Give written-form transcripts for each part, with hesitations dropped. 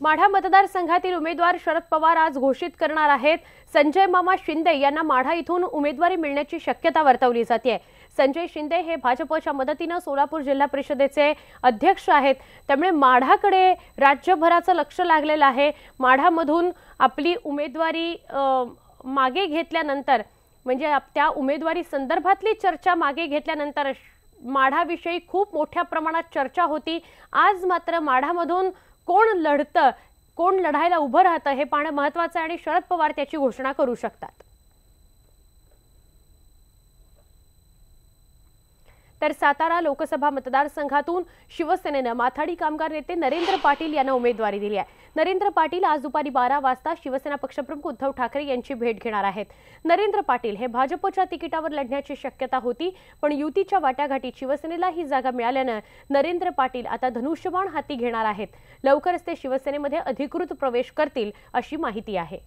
माढा मतदारसंघातील उमेदवार शरद पवार आज घोषित करणार आहेत। संजय मामा शिंदे यांना माढा इथून उमेदवारी मिळण्याची शक्यता वर्तवली जाते। संजय शिंदे हे भाजपच्या मदतीने सोलापूर जिल्हा परिषदेचे अध्यक्ष आहेत। त्यामुळे माढाकडे राज्यभराचं लक्ष लागलेलं आहे। माढामधून आपली उमेदवारी मागे घेतल्यानंतर म्हणजे त्या उमेदवारी संदर्भातली चर्चा मागे घेतल्यानंतर माढाविषयी खूप मोठ्या प्रमाणात चर्चा होती। आज मात्र माढामधून कोण लढतं, कोण लढायला उभं राहतं हे पाहणं महत्त्वाचं आहे आणि शरद पवार त्याची घोषणा करू शकतात। तर सातारा लोकसभा मतदारसंघातून शिवसेनेने माथाडी कामगार नेते नरेंद्र पाटील यांना उमेदवारी दिली आहे। नरेंद्र पाटील आज दुपारी 12 वाजता शिवसेना पक्षप्रमुख उद्धव ठाकरे यांची भेट घेणार आहेत। नरेंद्र पाटील हे भाजपच्या तिकिटावर लढण्याची शक्यता होती, पण युतीच्या वाटाघाटीत शिवसेनेला ही जागा मिळाल्याने नरेंद्र पाटील आता धनुष्यबाण हाती घेणार आहेत। लवकरच ते शिवसेनेमध्ये अधिकृत प्रवेश करतील अशी माहिती आहे।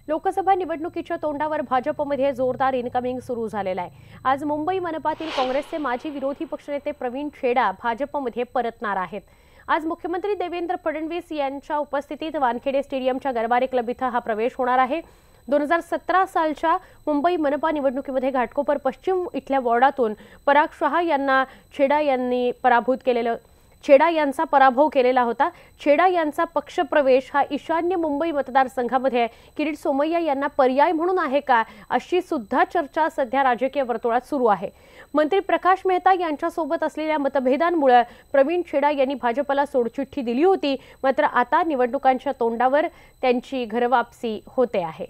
लोकसभा निवडणुकीच्या तोंडावर भाजपमध्ये जोरदार इनकमिंग सुरू झालेला आहे। आज मुंबई मनपातील काँग्रेसचे माजी विरोधी पक्षनेते प्रवीण छेडा भाजपमध्ये परतणार आहेत। आज मुख्यमंत्री देवेंद्र फडणवीस यांच्या उपस्थितीत वानखेडे स्टेडियमच्या गरबारे क्लब इथं हा प्रवेश होणार आहे। 2017 सालच्या मुंबई मनपा निवडणुकीमध्ये घाटकोपर पश्चिम इथल्या वॉर्डातून पराग शहा यांना छेडा यांचा पराभव केलेला होता। छेडा यांचा पक्षप्रवेश हा ईशान्य मुंबई मतदारसंघामध्ये किरीट सोमय्या यांना पर्याय म्हणून आहे का, अशी सुद्धा चर्चा सध्या राजकीय वर्तुळात सुरू आहे। मंत्री प्रकाश मेहता यांच्यासोबत असलेल्या मतभेदांमुळे प्रवीण छेडा यांनी भाजपला सोडचिठ्ठी दिली होती, मात्र आता निवडणुकांच्या तोंडावर त्यांची घरवापसी होते आहे।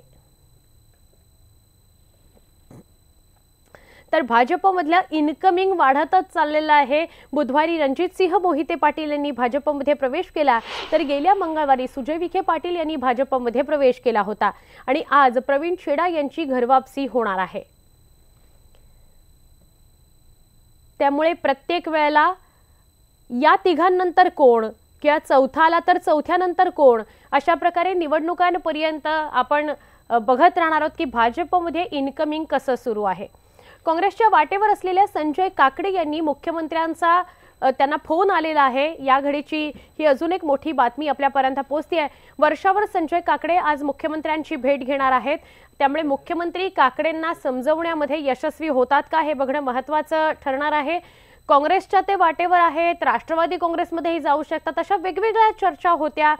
तर भाजपमधल्या इनकमिंग वाढतच चाललेलं आहे। बुधवारी रणजितसिंह मोहिते पाटील यांनी भाजपमध्ये प्रवेश केला, तर गेल्या मंगळवारी सुजय विखे पाटील यांनी भाजपमध्ये प्रवेश केला होता आणि आज प्रवीण छेडा यांची घरवापसी होणार आहे। त्यामुळे प्रत्येक वेळेला या तिघांनंतर कोण किंवा चौथा आला तर चौथ्यानंतर कोण, अशा प्रकारे निवडणुकांपर्यंत आपण बघत राहणार आहोत की भाजपमध्ये इनकमिंग कसं सुरू आहे। काँग्रेसच्या वाटेवर असलेल्या संजय काकडे यांनी मुख्यमंत्र्यांचा त्यांना फोन आलेला आहे। या घडीची ही अजून एक मोठी बातमी आपल्यापर्यंत पोहोचली आहे। वर्षावर संजय काकडे आज मुख्यमंत्र्यांची भेट घेणार आहेत। त्यामुळे मुख्यमंत्री काकडेंना समजवण्यामध्ये यशस्वी होतात का हे बघणं महत्त्वाचं ठरणार आहे। काँग्रेसच्या ते वाटेवर आहेत, राष्ट्रवादी काँग्रेसमध्येही जाऊ शकतात, अशा वेगवेगळ्या चर्चा होत्या।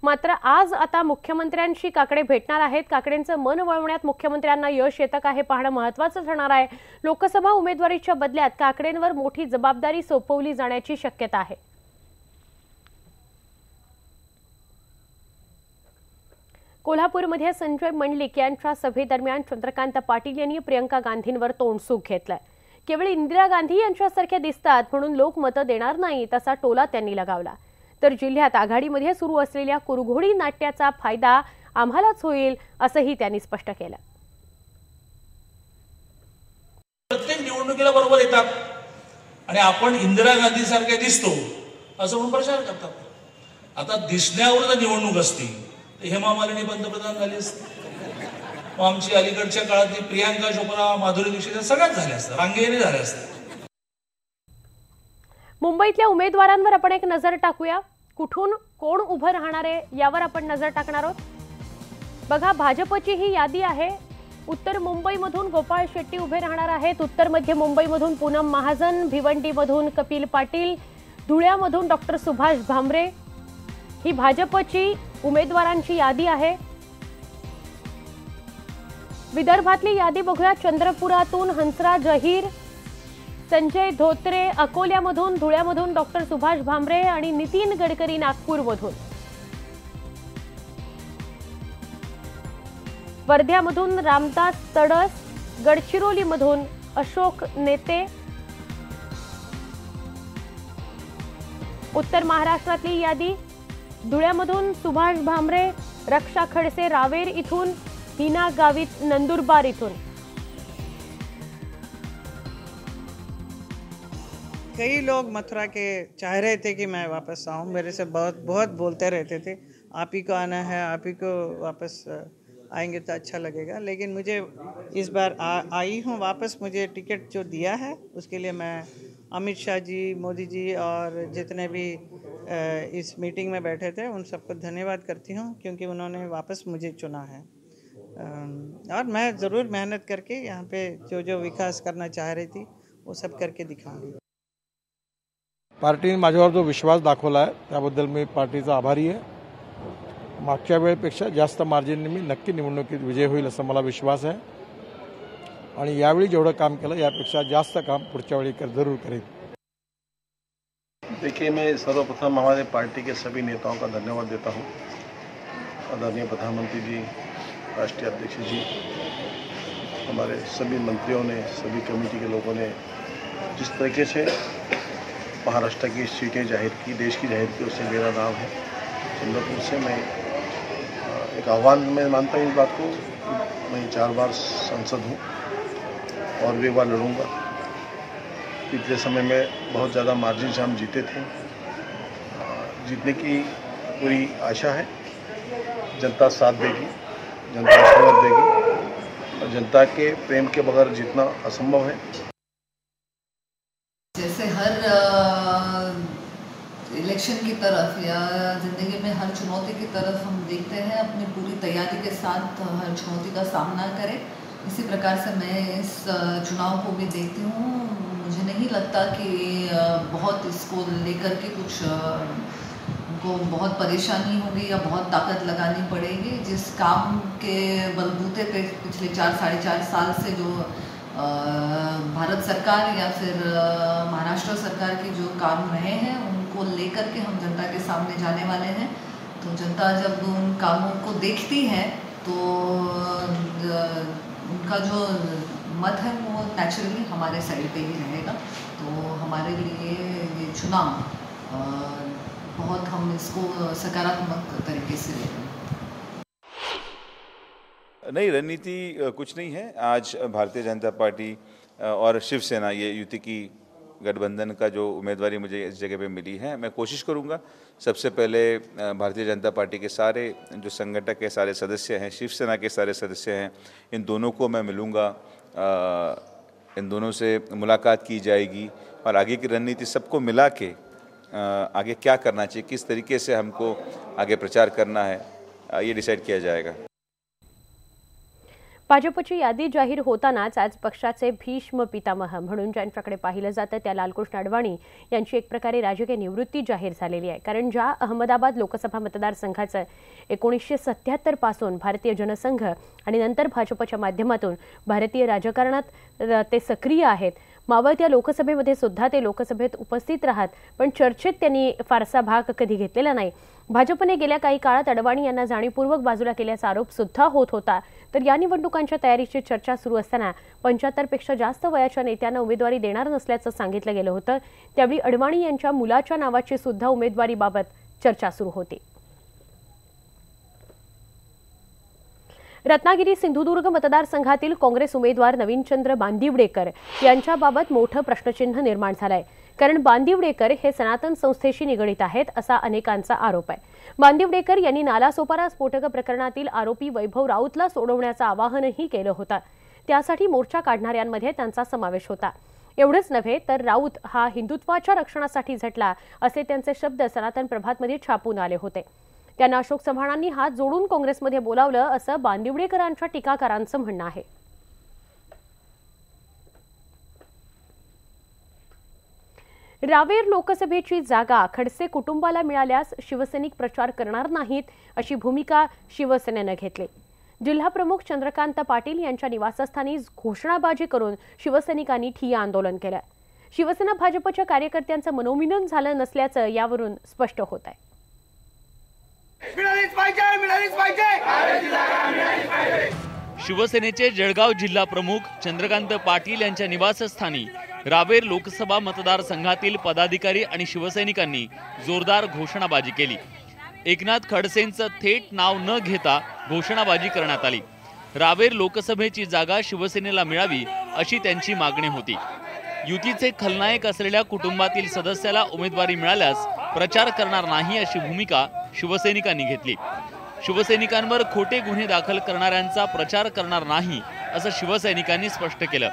मात्र आज आता मुख्यमंत्र्यांशी काकडे भेटणार आहेत। काकडेंचं मन वळवण्यात मुख्यमंत्र्यांना यश येतं का हे पाहणं महत्त्वाचं ठरणार आहे। लोकसभा उमेदवारीच्या बदल्यात काकडेंवर मोठी जबाबदारी सोपवली जाण्याची शक्यता आहे। कोल्हापूरमध्ये संजय मंडलिक यांच्या सभेदरम्यान चंद्रकांत पाटील यांनी प्रियंका गांधींवर तोंडसूक घेतलाय। केवळ इंदिरा गांधी यांच्यासारख्या दिसतात म्हणून लोक मतं देणार नाही, तसा टोला त्यांनी लगावला। तर जिल्ह्यात आघाडीमध्ये सुरू असलेल्या कुरघोडी नाट्याचा फायदा आम्हालाच होईल असंही त्यांनी स्पष्ट केलं। प्रत्येक निवडणुकीला बरोबर येतात आणि आपण इंदिरा गांधी सारखे दिसतो असं म्हणून प्रचार करतात। आता दिसण्यावर जर निवडणूक असती तर हेमा मालिनी पंतप्रधान झाली असती, आमची अलीकडच्या काळातली प्रियांका चोप्रा, माधुरी दीक्षित सगळ्याच झाल्या असतात, रांगेने झाल्या असतात। मुंबईतल्या उमेदवारांवर आपण एक नजर टाकूया। कुठून कोण उभं राहणार आहे यावर आपण नजर टाकणार आहोत। बघा, भाजपची ही यादी आहे। उत्तर मुंबईमधून गोपाळ शेट्टी उभे राहणार आहेत। उत्तर मध्य मुंबईमधून पूनम महाजन, भिवंडीमधून कपिल पाटील, धुळ्यामधून डॉक्टर सुभाष भामरे ही भाजपची उमेदवारांची यादी आहे। विदर्भातली यादी बघूया। चंद्रपुरातून हंसराज अहिर, संजय धोत्रे अकोल्यामधून, धुळ्यामधून डॉक्टर सुभाष भामरे आणि नितीन गडकरी नागपूरमधून, वर्ध्यामधून रामदास तडस, गडचिरोलीमधून अशोक नेते। उत्तर महाराष्ट्रातली यादी धुळ्यामधून सुभाष भामरे, रक्षा खडसे रावेर इथून, हिना गावित नंदुरबार इथून। कई लोग मथुरा के चाह रहे थे कि मैं वापस आऊं, मेरे से बहुत बहुत बोलते रहते थे, आप ही को आना है, आप ही को वापस आएंगे तो अच्छा लगेगा। लेकिन मुझे इस बार आई हूँ वापस, मुझे टिकट जो दिया है उसके लिए मैं अमित शाह जी, मोदी जी और जितने भी इस मीटिंग में बैठे थे उन सबको धन्यवाद करती हूँ, क्योंकि उन्होंने वापस मुझे चुना है। और मैं ज़रूर मेहनत करके यहाँ पे जो जो विकास करना चाह रही थी वो सब करके दिखाऊंगी। पार्टीने माझ्यावर जो विश्वास दाखवला आहे त्याबद्दल मी पार्टीचा आभारी आहे। मागच्या वेळेपेक्षा जास्त मार्जिनने मी नक्की निवडणुकीत विजय होईल असा मला विश्वास आहे आणि यावेळी जेवढं काम केलं यापेक्षा जास्त काम पुढच्या वेळी जरूर करेन। देखिए, मैं सर्वप्रथम हमारे पार्टी के सभी नेताओं का धन्यवाद देता हूं। आदरणीय प्रधानमंत्री जी, राष्ट्रीय अध्यक्ष जी, हमारे सभी मंत्रियों ने, सभी कमेटी के लोगों ने जिस तरीके से महाराष्ट्र की सीटें जाहिर की, देश की जाहिर की, उससे मेरा नाम है चंद्रपुर से। मैं एक आह्वान में मानता हूँ इस बात को, मैं 4 बार सांसद हूँ और भी बार लड़ूंगा। पिछले समय में बहुत ज़्यादा मार्जिन से हम जीते थे, जीतने की पूरी आशा है। जनता साथ देगी, जनता आशीर्वाद देगी और जनता के प्रेम के बगैर जीतना असंभव है। जैसे हर इलेक्शन की तरफ या ज़िंदगी में हर चुनौती की तरफ हम देखते हैं अपनी पूरी तैयारी के साथ हर चुनौती का सामना करें, इसी प्रकार से मैं इस चुनाव को भी देखती हूँ। मुझे नहीं लगता कि बहुत इसको लेकर के कुछ उनको बहुत परेशानी होगी या बहुत ताकत लगानी पड़ेगी। जिस काम के बलबूते पे पिछले 4-4.5 साल से जो भारत सरकार या फिर महाराष्ट्र सरकार के जो काम रहे हैं उनको लेकर के हम जनता के सामने जाने वाले हैं। तो जनता जब उन कामों को देखती है तो उनका जो मत है वो नेचुरली हमारे साइड पे ही रहेगा। तो हमारे लिए ये चुनाव बहुत, हम इसको सकारात्मक तरीके से ले रहे हैं। नहीं, रणनीति कुछ नहीं है। आज भारतीय जनता पार्टी और शिवसेना, ये युति की गठबंधन का जो उम्मीदवारी मुझे इस जगह पे मिली है, मैं कोशिश करूंगा सबसे पहले भारतीय जनता पार्टी के सारे जो संगठक के सारे सदस्य हैं, शिवसेना के सारे सदस्य हैं, इन दोनों को मैं मिलूंगा, इन दोनों से मुलाकात की जाएगी और आगे की रणनीति सबको मिला के आगे क्या करना चाहिए, किस तरीके से हमको आगे प्रचार करना है, ये डिसाइड किया जाएगा। भाजपची यादी जाहीर होतानाच आज पक्षाचे भीष्म पितामह म्हणून ज्यांच्याकडे पाहिलं जातं त्या लालकृष्ण अडवाणी यांची एक प्रकारे राजकीय निवृत्ती जाहीर झालेली आहे। कारण ज्या अहमदाबाद लोकसभा मतदारसंघाचं 1977 पासून भारतीय जनसंघ आणि नंतर भाजपच्या माध्यमातून भारतीय राजकारणात ते सक्रिय आहेत, मावळत्या लोकसभेमध्ये सुद्धा ते लोकसभेत उपस्थित राहत, पण चर्चेत त्यांनी फारसा भाग कधी घेतलेला नाही। भाजपने गेल्या काही काळात अडवाणी यांना जाणीवपूर्वक बाजूला केल्याचा आरोप सुद्धा होत होता। तर या निवडणुकांच्या तयारीची चर्चा सुरू असताना 75 पेक्षा जास्त वयाच्या नेत्यांना उमेदवारी देणार नसल्याचं सांगितलं गेलं होतं। त्यावेळी अडवाणी यांच्या मुलाच्या नावाची सुद्धा उमेदवारीबाबत चर्चा सुरू होती। रत्नागिरी सिंधुदुर्ग मतदारसंघातील काँग्रेस उमेदवार नवीनचंद्र बांदिवडेकर यांच्याबाबत मोठं प्रश्नचिन्ह निर्माण झालंय। कारण बांदिवडेकर हे सनातन संस्थेशी निगडित आहेत असा अनेकांचा आरोप आहे। बांदिवडेकर यांनी नालासोपारा स्फोटक प्रकरणातील आरोपी वैभव राऊतला सोडवण्याचं आवाहनही केलं होतं। त्यासाठी मोर्चा काढणाऱ्यांमध्ये त्यांचा समावेश होता। एवढंच नव्हे तर राऊत हा हिंदुत्वाच्या रक्षणासाठी झटला असे त्यांचे शब्द सनातन प्रभातमध्ये छापून आले होते। त्यांना अशोक चव्हाणांनी हात जोडून काँग्रेसमध्ये बोलावलं असं बांदिवडेकरांच्या टीकाकारांचं म्हणणं आहे। रावेर लोकसभेची जागा खडसे कुटुंबाला मिळाल्यास शिवसैनिक प्रचार करणार नाहीत अशी भूमिका शिवसेनेने घेतली। जिल्हा प्रमुख चंद्रकांत पाटील यांच्या निवासस्थानी घोषणाबाजी करून शिवसैनिकांनी ठिय्या आंदोलन केलं। शिवसेना भाजपच्या कार्यकर्त्यांचं मनोमिलन झालं नसल्याचं यावरून स्पष्ट होत आहे। शिवसेनेचे जळगाव जिल्हा प्रमुख चंद्रकांत पाटील यांच्या निवासस्थानी रावेर लोकसभा मतदारसंघातील पदाधिकारी आणि शिवसैनिकांनी जोरदार घोषणाबाजी केली। एकनाथ खडसेंचं थेट नाव न घेता घोषणाबाजी करण्यात आली। रावेर लोकसभेची जागा शिवसेनेला मिळावी अशी त्यांची मागणी होती। युतीचे खलनायक असलेल्या कुटुंबातील सदस्याला उमेदवारी मिळाल्यास प्रचार करणार नाही अशी भूमिका शिवसैनिकांनी घेतली। शिवसैनिकांवर खोटे गुन्हे दाखल करणाऱ्यांचा प्रचार करणार नाही असं शिवसैनिकांनी स्पष्ट केलं।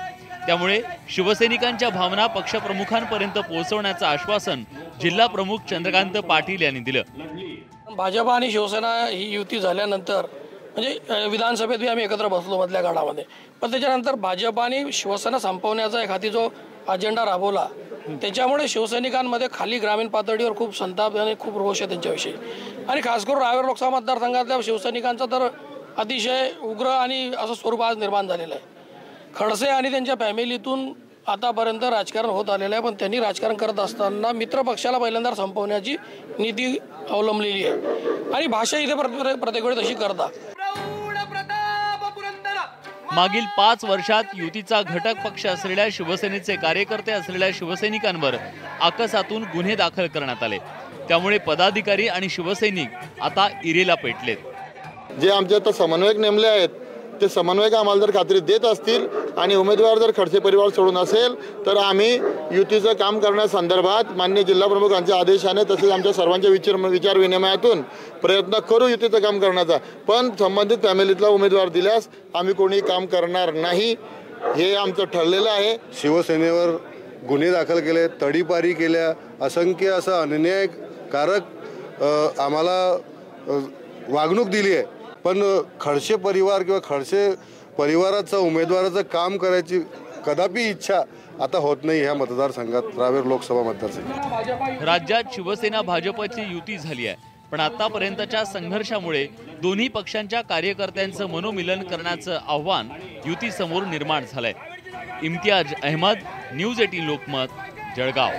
त्यामुळे शिवसैनिकांच्या भावना पक्षप्रमुखांपर्यंत पोहोचवण्याचं आश्वासन जिल्हा प्रमुख चंद्रकांत पाटील यांनी दिलं। भाजप आणि शिवसेना ही युती झाल्यानंतर म्हणजे विधानसभेत आम्ही एकत्र बसलो मधल्या काळामध्ये, पण त्याच्यानंतर भाजप आणि शिवसेना संपवण्याचा एक हाती जो अजेंडा राबवला त्याच्यामुळे शिवसैनिकांमध्ये खाली ग्रामीण पातळीवर खूप संताप आणि खूप रोष आहे त्यांच्याविषयी। आणि खास करून रावेर लोकसभा मतदारसंघातल्या शिवसैनिकांचा तर अतिशय उग्र आणि असं स्वरूप आज निर्माण झालेलं आहे। खडसे आणि त्यांच्या फॅमिलीतून आतापर्यंत राजकारण होत आलेलं आहे, पण त्यांनी राजकारण करत असताना मित्र पक्षाला पहिल्यांदा संपवण्याची नीती अवलंबलेली आहे आणि भाषा इथे प्रत्येक वेळी तशी करतात। मागील 5 वर्षात युतीचा घटक पक्ष असलेल्या शिवसेनेचे कार्यकर्ते असलेल्या शिवसैनिकांवर आकसातून गुन्हे दाखल करण्यात आले। त्यामुळे पदाधिकारी आणि शिवसैनिक आता इरेला पेटलेत। जे आमचे आता समन्वयक नेमले आहेत ते समन्वयक आम्हाला जर खात्री देत असतील आणि उमेदवार जर खडसे परिवार सोडून असेल तर आम्ही युतीचं काम करण्यासंदर्भात माननीय जिल्हा प्रमुखांच्या आदेशाने तसेच आमच्या सर्वांच्या विचार विनिमयातून प्रयत्न करू युतीचं काम करण्याचा। पण संबंधित फॅमिलीतला उमेदवार दिल्यास आम्ही कोणी काम करणार नाही हे आमचं ठरलेलं आहे। शिवसेनेवर गुन्हे दाखल केले, तडीपारी केल्या, असंख्य असं अन्यायकारक आम्हाला वागणूक दिली आहे, पण खडसे परिवार किंवा खडसे परिवाराचं उमेदवाराचं काम करायची कदापि इच्छा आता होत नाही ह्या मतदारसंघात, रावेर लोकसभा मतदारसंघात। राज्यात शिवसेना भाजपची युती झाली आहे, पण आतापर्यंतच्या संघर्षामुळे दोन्ही पक्षांच्या कार्यकर्त्यांचं मनोमिलन करण्याचं आव्हान युतीसमोर निर्माण झालंय। इम्तियाज अहमद, न्यूज 18 लोकमत, जळगाव।